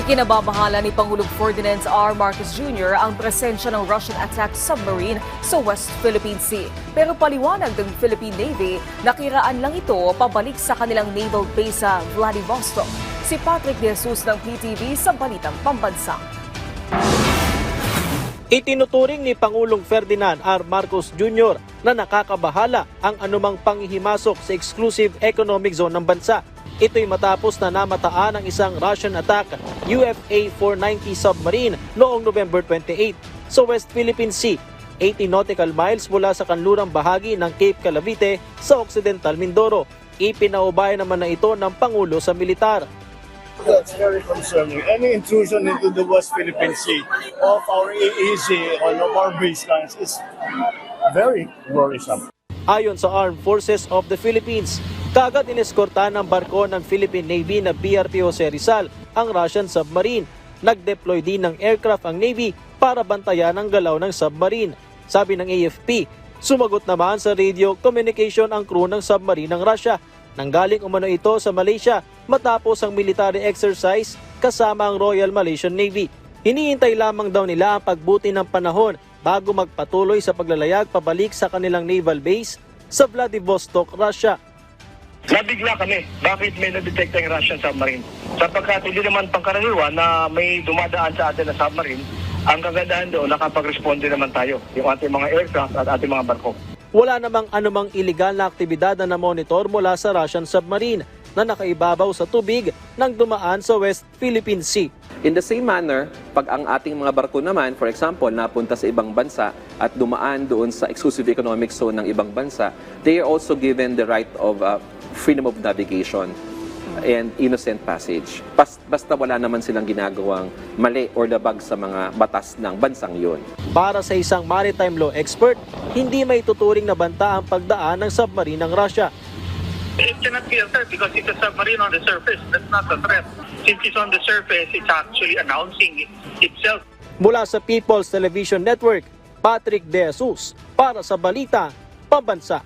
Ikinababahala ni Pangulong Ferdinand R. Marcos Jr. ang presensya ng Russian attack submarine sa West Philippine Sea. Pero paliwanag ng Philippine Navy, nakiraan lang ito pabalik sa kanilang naval base sa Vladivostok. Si Patrick De Jesus ng PTV sa Balitang Pambansa. Itinuturing ni Pangulong Ferdinand R. Marcos Jr. na nakakabahala ang anumang panghihimasok sa exclusive economic zone ng bansa. Ito'y matapos na namataan ang isang Russian attack UFA-490 submarine noong November 28 sa West Philippine Sea, 80 nautical miles mula sa kanlurang bahagi ng Cape Calavite sa Occidental Mindoro. Ipinaubaya naman na ito ng Pangulo sa militar. That's very concerning. Any intrusion into the West Philippine Sea of our EEZ or of our baselines is very worrisome. Ayon sa Armed Forces of the Philippines, kagad ineskorta ng barko ng Philippine Navy na BRP Jose Rizal ang Russian submarine. Nag-deploy din ng aircraft ang Navy para bantayan ang galaw ng submarine. Sabi ng AFP, sumagot naman sa radio communication ang crew ng submarine ng Russia. Nanggaling umano ito sa Malaysia matapos ang military exercise kasama ang Royal Malaysian Navy. Hinihintay lamang daw nila ang pagbuti ng panahon bago magpatuloy sa paglalayag pabalik sa kanilang naval base sa Vladivostok, Russia. Nabigla kami. Bakit may na-detect ang Russian submarine? Sapagkat hindi naman pangkaraniwan na may dumadaan sa atin na submarine, ang kagandahan doon, nakapag-responde naman tayo, yung ating mga aircraft at ating mga barko. Wala namang anumang iligal na aktibidad na namonitor mula sa Russian submarine na nakaibabaw sa tubig nang dumaan sa West Philippine Sea. In the same manner, pag ang ating mga barko naman, for example, napunta sa ibang bansa at dumaan doon sa exclusive economic zone ng ibang bansa, they are also given the right of freedom of navigation and innocent passage. Basta wala naman silang ginagawang mali or labag sa mga batas ng bansang yun. Para sa isang maritime law expert, hindi may tuturing na banta ang pagdaan ng submarine ng Russia. It cannot be a threat because it's a submarine on the surface. That's not a threat. Since it's on the surface, it's actually announcing itself. Mula sa People's Television Network, Patrick De Jesus para sa Balita Pambansa.